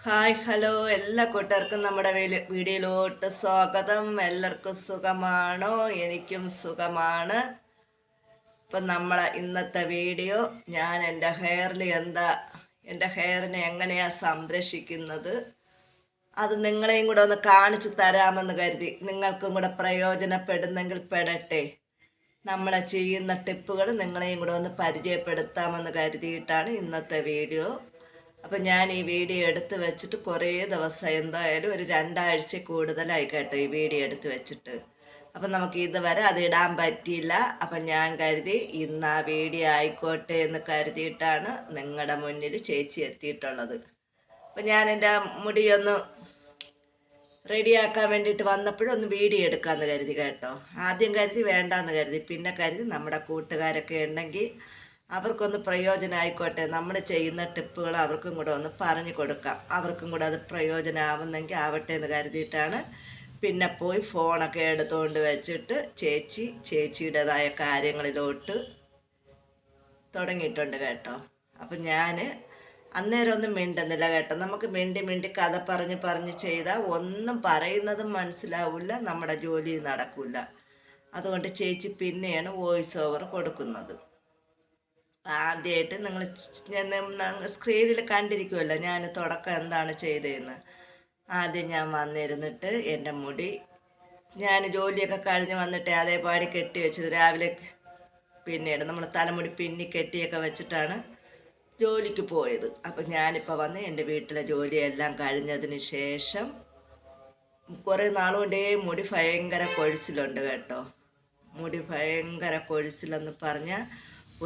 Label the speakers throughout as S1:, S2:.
S1: Hi hello എല്ലാ കൂട്ടുകാർക്കും നമ്മുടെ വീഡിയോയിലോട്ട് സ്വാഗതം. എല്ലാവർക്കും സുഖമാണോ? എനിക്കും സുഖമാണ്. ഇപ്പം നമ്മളെ ഇന്നത്തെ വീഡിയോ ഞാൻ എൻ്റെ ഹെയറിനെ എങ്ങനെയാണ് സംരക്ഷിക്കുന്നത് അത് നിങ്ങളെയും കൂടെ ഒന്ന് കാണിച്ചു തരാമെന്ന് കരുതി. നിങ്ങൾക്കും കൂടെ പ്രയോജനപ്പെടുന്നെങ്കിൽ പെടട്ടെ. നമ്മളെ ചെയ്യുന്ന ടിപ്പുകൾ നിങ്ങളെയും കൂടെ ഒന്ന് പരിചയപ്പെടുത്താമെന്ന് കരുതിയിട്ടാണ് ഇന്നത്തെ വീഡിയോ. അപ്പം ഞാൻ ഈ വീഡിയോ എടുത്ത് വെച്ചിട്ട് കുറേ ദിവസം, എന്തായാലും ഒരു 2 ആഴ്ച കൂടുതലായി കേട്ടോ ഈ വീഡിയോ എടുത്ത് വെച്ചിട്ട്. അപ്പം നമുക്ക് ഇതുവരെ അത് ഇടാൻ പറ്റിയില്ല. അപ്പം ഞാൻ കരുതി ഇന്ന് ആ വീഡിയോ ആയിക്കോട്ടെ എന്ന് കരുതിയിട്ടാണ് നിങ്ങളുടെ മുന്നിൽ ചേച്ചി എത്തിയിട്ടുള്ളത്. അപ്പം ഞാൻ എൻ്റെ മുടിയൊന്ന് റെഡിയാക്കാൻ വേണ്ടിയിട്ട് വന്നപ്പോഴും ഒന്ന് വീഡിയോ എടുക്കാമെന്ന് കരുതി കേട്ടോ. ആദ്യം കരുതി വേണ്ടാന്ന് കരുതി, പിന്നെ കരുതി നമ്മുടെ കൂട്ടുകാരൊക്കെ ഉണ്ടെങ്കിൽ അവർക്കൊന്ന് പ്രയോജനമായിക്കോട്ടെ, നമ്മൾ ചെയ്യുന്ന ടിപ്പുകൾ അവർക്കും കൂടെ ഒന്ന് പറഞ്ഞു കൊടുക്കാം, അവർക്കും കൂടെ അത് പ്രയോജനമാവുന്നെങ്കിൽ ആവട്ടെ എന്ന് കരുതിയിട്ടാണ്. പിന്നെ പോയി ഫോണൊക്കെ എടുത്തുകൊണ്ട് വെച്ചിട്ട് ചേച്ചിയുടേതായ കാര്യങ്ങളിലോട്ട് തുടങ്ങിയിട്ടുണ്ട് കേട്ടോ. അപ്പം ഞാൻ അന്നേരം ഒന്നും മിണ്ടുന്നില്ല കേട്ടോ. നമുക്ക് മിണ്ടി കഥ പറഞ്ഞ് ചെയ്താൽ ഒന്നും പറയുന്നതും മനസ്സിലാവില്ല, നമ്മുടെ ജോലി നടക്കില്ല. അതുകൊണ്ട് ചേച്ചി പിന്നെയാണ് വോയിസ് ഓവർ കൊടുക്കുന്നത്. ആദ്യമായിട്ട് നിങ്ങൾ സ്ക്രീനിൽ കണ്ടിരിക്കുമല്ലോ ഞാൻ തുടക്കം എന്താണ് ചെയ്തതെന്ന്. ആദ്യം ഞാൻ വന്നിരുന്നിട്ട് എൻ്റെ മുടി ഞാൻ ജോലിയൊക്കെ കഴിഞ്ഞ് വന്നിട്ട് അതേപാടി കെട്ടി വെച്ചത് രാവിലെ. പിന്നീട് നമ്മൾ തലമുടി പിന്നി കെട്ടിയൊക്കെ വെച്ചിട്ടാണ് ജോലിക്ക് പോയത്. അപ്പം ഞാനിപ്പോൾ വന്ന് എൻ്റെ വീട്ടിലെ ജോലിയെല്ലാം കഴിഞ്ഞതിന് ശേഷം കുറേ നാളുകൊണ്ടേ മുടി ഭയങ്കര കൊഴിച്ചിലുണ്ട് കേട്ടോ. മുടി ഭയങ്കര കൊഴിച്ചിലെന്ന് പറഞ്ഞാൽ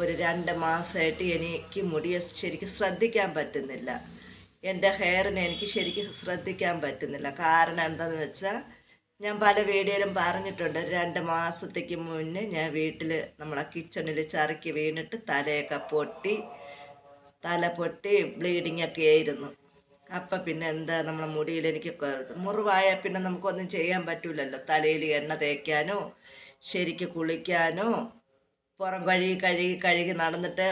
S1: ഒരു 2 മാസമായിട്ട് എനിക്ക് മുടിയെ ശരിക്കും ശ്രദ്ധിക്കാൻ പറ്റുന്നില്ല. എൻ്റെ ഹെയറിനെ എനിക്ക് ശരിക്കും ശ്രദ്ധിക്കാൻ പറ്റുന്നില്ല. കാരണം എന്താണെന്ന് വെച്ചാൽ ഞാൻ പല വീഡിയോയിലും പറഞ്ഞിട്ടുണ്ട്. 2 മാസത്തേക്ക് മുന്നേ ഞാൻ വീട്ടിൽ നമ്മളെ കിച്ചണിൽ ചറുക്കി വീണിട്ട് തല പൊട്ടി ബ്ലീഡിങ് ഒക്കെ ആയിരുന്നു. അപ്പം പിന്നെ എന്താ, നമ്മളെ മുടിയിൽ എനിക്ക് മുറിവായാൽ പിന്നെ നമുക്കൊന്നും ചെയ്യാൻ പറ്റില്ലല്ലോ. തലയിൽ എണ്ണ തേക്കാനോ ശരിക്ക് കുളിക്കാനോ പുറം കഴുകി നടന്നിട്ട്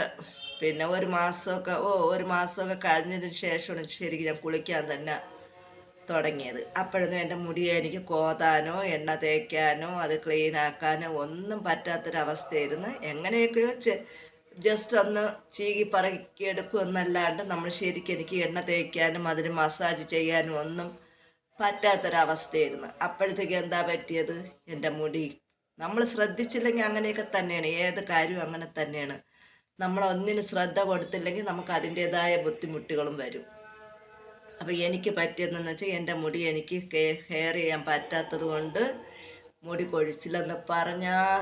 S1: പിന്നെ ഒരു മാസമൊക്കെ കഴിഞ്ഞതിന് ശേഷമാണ് ശരിക്കും ഞാൻ കുളിക്കാൻ തന്നെ തുടങ്ങിയത്. അപ്പോഴൊന്നും എൻ്റെ മുടിയെ എനിക്ക് കോതാനോ എണ്ണ തേക്കാനോ അത് ക്ലീൻ ആക്കാനോ ഒന്നും പറ്റാത്തൊരവസ്ഥയായിരുന്നു. എങ്ങനെയൊക്കെയോ ജസ്റ്റ് ഒന്ന് ചീകി പറക്കി എടുക്കുമെന്നല്ലാണ്ട് നമ്മൾ ശരിക്കും എനിക്ക് എണ്ണ തേക്കാനും അതിന് മസാജ് ചെയ്യാനും ഒന്നും പറ്റാത്തൊരവസ്ഥയായിരുന്നു. അപ്പോഴത്തേക്ക് എന്താ പറ്റിയത്, എൻ്റെ മുടി നമ്മൾ ശ്രദ്ധിച്ചില്ലെങ്കിൽ അങ്ങനെയൊക്കെ തന്നെയാണ്, ഏത് കാര്യവും അങ്ങനെ തന്നെയാണ്. നമ്മൾ ഒന്നിന് ശ്രദ്ധ കൊടുത്തില്ലെങ്കിൽ നമുക്ക് അതിൻ്റേതായ ബുദ്ധിമുട്ടുകളും വരും. അപ്പോൾ എനിക്ക് പറ്റിയതെന്ന് വെച്ചാൽ എൻ്റെ മുടി എനിക്ക് ഹെയർ ചെയ്യാൻ പറ്റാത്തത് കൊണ്ട് മുടി കൊഴിച്ചിലെന്ന് പറഞ്ഞാൽ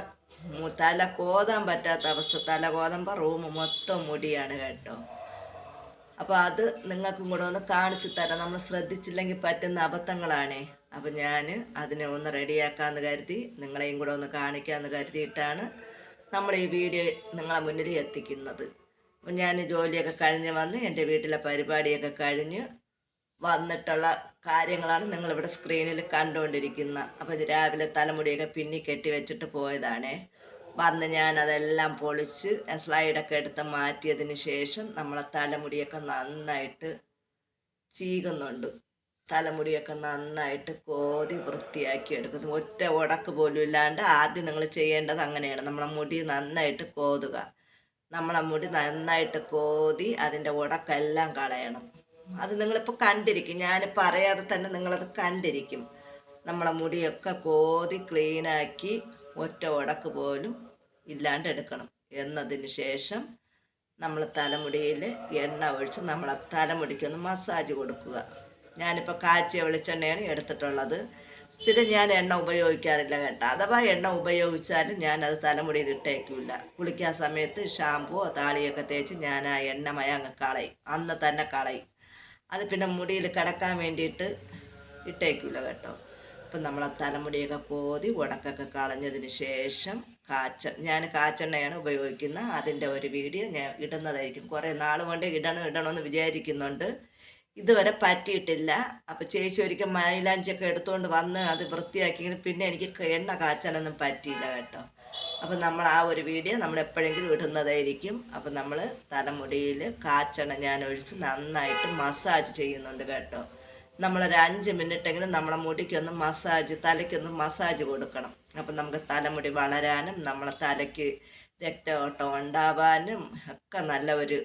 S1: തല കോതാൻ പറ്റാത്ത അവസ്ഥ. തല കോതുമ്പോൾ റൂം മൊത്തം മുടിയാണ് കേട്ടോ. അപ്പോൾ അത് നിങ്ങൾക്കും കൂടെ ഒന്ന് കാണിച്ചു തരാം. നമ്മൾ ശ്രദ്ധിച്ചില്ലെങ്കിൽ പറ്റുന്ന അബദ്ധങ്ങളാണേ. അപ്പം ഞാൻ അതിനെ ഒന്ന് റെഡിയാക്കാമെന്ന് കരുതി നിങ്ങളെയും കൂടെ ഒന്ന് കാണിക്കാമെന്ന് കരുതിയിട്ടാണ് നമ്മൾ ഈ വീഡിയോ നിങ്ങളെ മുന്നിൽ എത്തിക്കുന്നത്. അപ്പം ഞാൻ ജോലിയൊക്കെ കഴിഞ്ഞ് വന്ന് എൻ്റെ വീട്ടിലെ പരിപാടിയൊക്കെ കഴിഞ്ഞ് വന്നിട്ടുള്ള കാര്യങ്ങളാണ് നിങ്ങളിവിടെ സ്ക്രീനിൽ കണ്ടുകൊണ്ടിരിക്കുന്നത്. അപ്പോൾ രാവിലെ തലമുടിയൊക്കെ പിന്നി കെട്ടി വെച്ചിട്ട് പോയതാണേ. വന്ന് ഞാൻ അതെല്ലാം പൊളിച്ച് സ്ലൈഡൊക്കെ എടുത്ത് മാറ്റിയതിന് ശേഷം നമ്മളെ തലമുടിയൊക്കെ നന്നായിട്ട് ചീകുന്നുണ്ട്. തലമുടിയൊക്കെ നന്നായിട്ട് കോതി വൃത്തിയാക്കി എടുക്കുന്നു. ഒറ്റ ഉടക്ക് പോലും ഇല്ലാണ്ട് ആദ്യം നിങ്ങൾ ചെയ്യേണ്ടത് അങ്ങനെയാണ്. നമ്മളെ മുടി നന്നായിട്ട് കോതുക. നമ്മളെ മുടി നന്നായിട്ട് കോതി അതിൻ്റെ ഉടക്കെല്ലാം കളയണം. അത് നിങ്ങളിപ്പോൾ കണ്ടിരിക്കും, ഞാൻ പറയാതെ തന്നെ നിങ്ങളത് കണ്ടിരിക്കും. നമ്മളെ മുടിയൊക്കെ കോതി ക്ലീനാക്കി ഒറ്റ ഉടക്ക് പോലും ഇല്ലാണ്ട് എടുക്കണം. എന്നതിന് ശേഷം നമ്മൾ തലമുടിയിൽ എണ്ണ ഒഴിച്ച് നമ്മളെ തലമുടിക്കൊന്ന് മസാജ് കൊടുക്കുക. ഞാനിപ്പോൾ കാച്ചിയ വെളിച്ചെണ്ണയാണ് എടുത്തിട്ടുള്ളത്. സ്ഥിരം ഞാൻ എണ്ണ ഉപയോഗിക്കാറില്ല കേട്ടോ. അഥവാ എണ്ണ ഉപയോഗിച്ചാലും ഞാനത് തലമുടിയിൽ ഇട്ടേക്കില്ല. കുളിക്കാൻ സമയത്ത് ഷാമ്പുവോ താളിയൊക്കെ തേച്ച് ഞാൻ ആ എണ്ണമയം അങ്ങ് കളയും, അന്ന് തന്നെ കളയും. അത് പിന്നെ മുടിയിൽ കിടക്കാൻ വേണ്ടിയിട്ട് ഇട്ടേക്കില്ല കേട്ടോ. അപ്പം നമ്മളെ തലമുടിയൊക്കെ കോതി ഉടക്കൊക്കെ കളഞ്ഞതിന് ശേഷം ഞാൻ കാച്ചെണ്ണയാണ് ഉപയോഗിക്കുന്നത്. അതിൻ്റെ ഒരു വീഡിയോ ഞാൻ ഇടുന്നതായിരിക്കും. കുറേ നാൾ കൊണ്ട് ഇടണമെന്ന് വിചാരിക്കുന്നുണ്ട്, ഇതുവരെ പറ്റിയിട്ടില്ല. അപ്പോൾ ചേച്ചി ഒരിക്കൽ മൈലാഞ്ചിയൊക്കെ എടുത്തുകൊണ്ട് വന്ന് അത് വൃത്തിയാക്കി, പിന്നെ എനിക്ക് എണ്ണ കാച്ചാനൊന്നും പറ്റിയില്ല കേട്ടോ. അപ്പം നമ്മൾ ആ ഒരു വീഡിയോ നമ്മൾ എപ്പോഴെങ്കിലും ഇടുന്നതായിരിക്കും. അപ്പം നമ്മൾ തലമുടിയിൽ കാച്ചെണ്ണ ഞാൻ ഒഴിച്ച് നന്നായിട്ട് മസാജ് ചെയ്യുന്നുണ്ട് കേട്ടോ. നമ്മളൊരു 5 മിനിറ്റെങ്കിലും നമ്മളെ മുടിക്കൊന്ന് തലയ്ക്കൊന്ന് മസാജ് കൊടുക്കണം. അപ്പം നമുക്ക് തലമുടി വളരാനും നമ്മളെ തലയ്ക്ക് രക്തയോട്ടം ഉണ്ടാവാനും ഒക്കെ നല്ല ഒരു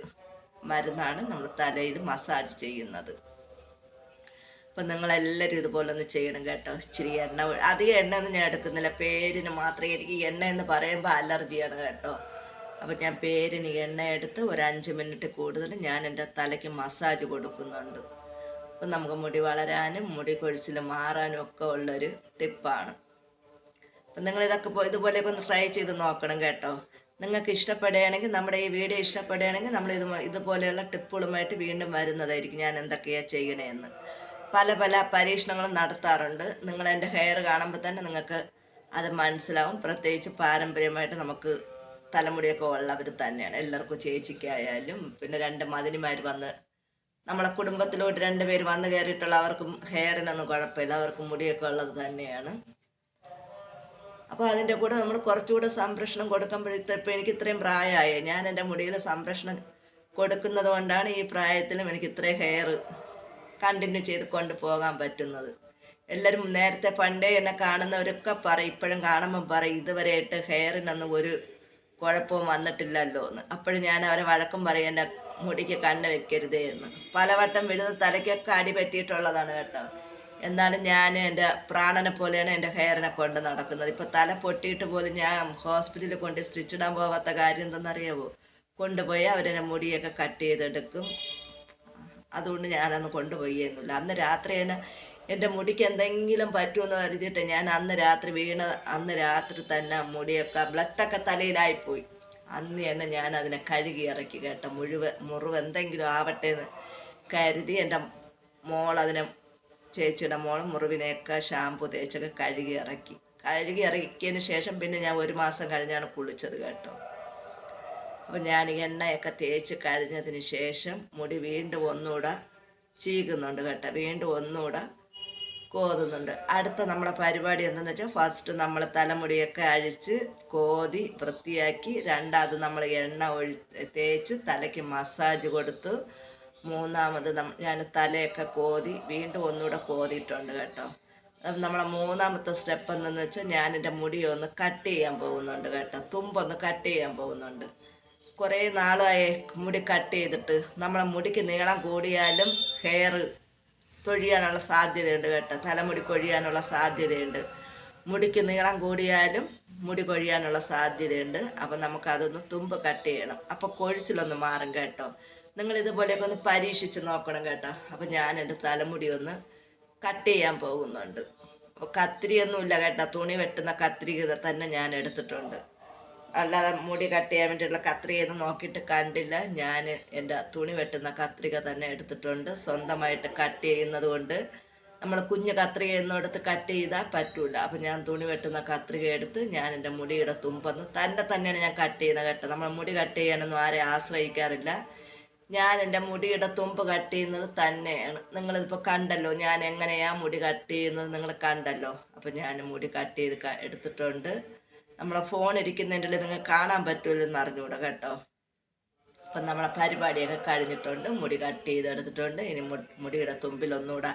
S1: മരുന്നാണ് നമ്മൾ തലയിൽ മസാജ് ചെയ്യുന്നത്. അപ്പം നിങ്ങളെല്ലാവരും ഇതുപോലെ ഒന്ന് ചെയ്യണം കേട്ടോ. ഇച്ചിരി എണ്ണ, അധികം എണ്ണയൊന്നും ഞാൻ എടുക്കുന്നില്ല, പേരിന് മാത്രമേ. എനിക്ക് എണ്ണ എന്ന് പറയുമ്പോൾ അലർജിയാണ് കേട്ടോ. അപ്പം ഞാൻ പേരിന് എണ്ണ എടുത്ത് ഒരു 5 മിനിറ്റ് കൂടുതൽ ഞാൻ എൻ്റെ തലയ്ക്ക് മസാജ് കൊടുക്കുന്നുണ്ട്. അപ്പം നമുക്ക് മുടി വളരാനും മുടി കൊഴിച്ചിൽ മാറാനും ഒക്കെ ഉള്ളൊരു ടിപ്പാണ്. അപ്പം നിങ്ങളിതൊക്കെ ഇതുപോലെയൊക്കെ ഒന്ന് ട്രൈ ചെയ്ത് നോക്കണം കേട്ടോ. നിങ്ങൾക്ക് ഇഷ്ടപ്പെടുകയാണെങ്കിൽ, നമ്മുടെ ഈ വീഡിയോ ഇഷ്ടപ്പെടുകയാണെങ്കിൽ, നമ്മൾ ഇതുപോലെയുള്ള ടിപ്പുകളുമായിട്ട് വീണ്ടും വരുന്നതായിരിക്കും. ഞാൻ എന്തൊക്കെയാണ് ചെയ്യണേന്ന് പല പല പരീക്ഷണങ്ങളും നടത്താറുണ്ട്. നിങ്ങൾ എൻ്റെ ഹെയർ കാണുമ്പോൾ തന്നെ നിങ്ങൾക്ക് അത് മനസ്സിലാവും. പ്രത്യേകിച്ച് പാരമ്പര്യമായിട്ട് നമുക്ക് തലമുടിയൊക്കെ ഉള്ളവർ തന്നെയാണ്. എല്ലാവർക്കും ചേച്ചിക്കായാലും പിന്നെ 2 മതിനിമാർ വന്ന് നമ്മളെ കുടുംബത്തിലോട്ട് 2 പേര് വന്ന് കയറിയിട്ടുള്ള അവർക്കും ഹെയറിനൊന്നും കുഴപ്പമില്ല, അവർക്കും മുടിയൊക്കെ ഉള്ളത് തന്നെയാണ്. അപ്പോൾ അതിൻ്റെ കൂടെ നമ്മൾ കുറച്ചുകൂടെ സംരക്ഷണം കൊടുക്കുമ്പോഴത്തേപ്പോൾ എനിക്ക് ഇത്രയും പ്രായമായി, ഞാൻ എൻ്റെ മുടിയിൽ സംരക്ഷണം കൊടുക്കുന്നത് കൊണ്ടാണ് ഈ പ്രായത്തിലും എനിക്ക് ഇത്രയും ഹെയർ കണ്ടിന്യൂ ചെയ്ത് കൊണ്ടുപോകാൻ പറ്റുന്നത്. എല്ലാവരും നേരത്തെ പണ്ടേ എന്നെ കാണുന്നവരൊക്കെ പറയും, ഇപ്പോഴും കാണുമ്പം പറയും, ഇതുവരെയായിട്ട് ഹെയറിനൊന്നും ഒരു കുഴപ്പവും വന്നിട്ടില്ലല്ലോ എന്ന്. അപ്പോഴും ഞാൻ അവരെ വഴക്കം പറയും, എൻ്റെ മുടിക്ക് കണ്ണ് വെക്കരുതേ എന്ന്. പലവട്ടം വിടുന്ന തലയ്ക്കൊക്കെ അടി പറ്റിയിട്ടുള്ളതാണ് കേട്ടോ. എന്നാലും ഞാൻ എൻ്റെ പ്രാണനെ പോലെയാണ് എൻ്റെ ഹെയറിനെ കൊണ്ട് നടക്കുന്നത്. ഇപ്പോൾ തല പൊട്ടിയിട്ട് പോലും ഞാൻ ഹോസ്പിറ്റലിൽ കൊണ്ട് സ്റ്റിച്ചിടാൻ പോകാത്ത കാര്യം എന്തെന്നറിയാവോ? കൊണ്ടുപോയി അവരെന്നെ മുടിയൊക്കെ കട്ട് ചെയ്തെടുക്കും. അതുകൊണ്ട് ഞാനന്ന് കൊണ്ടുപോയെന്നില്ല. അന്ന് രാത്രി തന്നെ എൻ്റെ മുടിക്ക് എന്തെങ്കിലും പറ്റുമെന്ന് കരുതിയിട്ട് ഞാൻ അന്ന് രാത്രി തന്നെ മുടിയൊക്കെ ബ്ലഡൊക്കെ തലയിലായിപ്പോയി. അന്ന് തന്നെ ഞാൻ അതിനെ കഴുകി ഇറക്കി കേട്ടോ. മുറിവ് എന്തെങ്കിലും ആവട്ടെ എന്ന് കരുതി എൻ്റെ ചേച്ചിയുടെ മോൾ മുറിവിനെയൊക്കെ ഷാമ്പു തേച്ചൊക്കെ കഴുകി ഇറക്കിയതിന് ശേഷം പിന്നെ ഞാൻ 1 മാസം കഴിഞ്ഞാണ് കുളിച്ചത് കേട്ടോ. അപ്പം ഞാൻ എണ്ണയൊക്കെ തേച്ച് കഴിഞ്ഞതിന് ശേഷം മുടി വീണ്ടും ഒന്നുകൂടെ ചീകുന്നുണ്ട് കേട്ടോ, വീണ്ടും ഒന്നുകൂടെ കോതുന്നുണ്ട്. അടുത്ത നമ്മളെ പരിപാടി എന്താണെന്ന് വെച്ചാൽ, ഫസ്റ്റ് നമ്മൾ തലമുടിയൊക്കെ അഴിച്ച് കോതി വൃത്തിയാക്കി, രണ്ടാമത് നമ്മൾ എണ്ണ തേച്ച് തലയ്ക്ക് മസാജ് കൊടുത്തു, മൂന്നാമത് ഞാൻ തലയൊക്കെ കോതി വീണ്ടും ഒന്നുകൂടെ കോതിയിട്ടുണ്ട് കേട്ടോ. അത് നമ്മളെ മൂന്നാമത്തെ സ്റ്റെപ്പ് എന്തെന്ന് വെച്ചാൽ, ഞാൻ എൻ്റെ മുടിയൊന്ന് കട്ട് ചെയ്യാൻ പോകുന്നുണ്ട് കേട്ടോ. തുമ്പൊന്ന് കട്ട് ചെയ്യാൻ പോകുന്നുണ്ട്. കുറേ നാളായി മുടി കട്ട് ചെയ്തിട്ട്. നമ്മളെ മുടിക്ക് നീളം കൂടിയാലും ഹെയർ തൊഴിയാനുള്ള സാധ്യതയുണ്ട് കേട്ടോ. തലമുടി കൊഴിയാനുള്ള സാധ്യതയുണ്ട്. മുടിക്ക് നീളം കൂടിയാലും മുടി കൊഴിയാനുള്ള സാധ്യതയുണ്ട്. അപ്പം നമുക്കതൊന്ന് തുമ്പ് കട്ട് ചെയ്യണം. അപ്പോൾ കൊഴിച്ചിലൊന്ന് മാറും കേട്ടോ. നിങ്ങൾ ഇതുപോലെയൊക്കെ ഒന്ന് പരീക്ഷിച്ച് നോക്കണം കേട്ടോ. അപ്പം ഞാൻ എൻ്റെ തലമുടി ഒന്ന് കട്ട് ചെയ്യാൻ പോകുന്നുണ്ട്. അപ്പോൾ കത്തിരിയൊന്നുമില്ല കേട്ടോ, തുണി വെട്ടുന്ന കത്രിക തന്നെ ഞാൻ എടുത്തിട്ടുണ്ട്. അല്ലാതെ മുടി കട്ട് ചെയ്യാൻ വേണ്ടിയിട്ടുള്ള കത്രികയൊന്നും നോക്കിയിട്ട് കണ്ടില്ല. ഞാൻ എൻ്റെ തുണി വെട്ടുന്ന കത്രിക തന്നെ എടുത്തിട്ടുണ്ട്. സ്വന്തമായിട്ട് കട്ട് ചെയ്യുന്നത് കൊണ്ട് നമ്മൾ കുഞ്ഞ് കത്രികയൊന്നും എടുത്ത് കട്ട് ചെയ്താൽ പറ്റൂല. അപ്പം ഞാൻ തുണി വെട്ടുന്ന കത്രിക എടുത്ത് ഞാൻ എൻ്റെ മുടിയുടെ തുമ്പൊന്ന് തന്നെയാണ് ഞാൻ കട്ട് ചെയ്യുന്നത് കേട്ടോ. നമ്മൾ മുടി കട്ട് ചെയ്യാനൊന്നും ആരെയും ആശ്രയിക്കാറില്ല. ഞാൻ എൻ്റെ മുടിയുടെ തുമ്പ് കട്ട് ചെയ്യുന്നത് തന്നെയാണ്. നിങ്ങളിപ്പോൾ കണ്ടല്ലോ ഞാൻ എങ്ങനെയാണ് മുടി കട്ട് ചെയ്യുന്നത്, നിങ്ങൾ കണ്ടല്ലോ. അപ്പം ഞാൻ മുടി കട്ട് ചെയ്ത് എടുത്തിട്ടുണ്ട്. നമ്മളെ ഫോൺ ഇരിക്കുന്നതിൻ്റെ നിങ്ങൾക്ക് കാണാൻ പറ്റുമല്ലെന്ന് അറിഞ്ഞൂടെ കേട്ടോ. അപ്പം നമ്മളെ പരിപാടിയൊക്കെ കഴിഞ്ഞിട്ടുണ്ട്. മുടി കട്ട് ചെയ്തെടുത്തിട്ടുണ്ട്. ഇനി മുടിയുടെ തുമ്പിലൊന്നുകൂടെ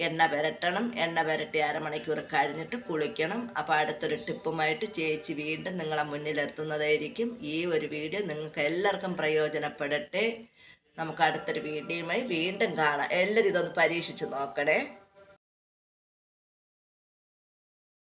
S1: എണ്ണ പുരട്ടണം. എണ്ണ പുരട്ടി 1/2 മണിക്കൂർ കഴിഞ്ഞിട്ട് കുളിക്കണം. അപ്പോൾ അടുത്തൊരു ടിപ്പുമായിട്ട് ചേച്ചി വീണ്ടും നിങ്ങളെ മുന്നിലെത്തുന്നതായിരിക്കും. ഈ ഒരു വീഡിയോ നിങ്ങൾക്ക് എല്ലാവർക്കും പ്രയോജനപ്പെടട്ടെ. നമുക്ക് അടുത്തൊരു വീഡിയോയുമായി വീണ്ടും കാണാം. എല്ലാവരും ഇതൊന്ന് പരീക്ഷിച്ച് നോക്കണേ.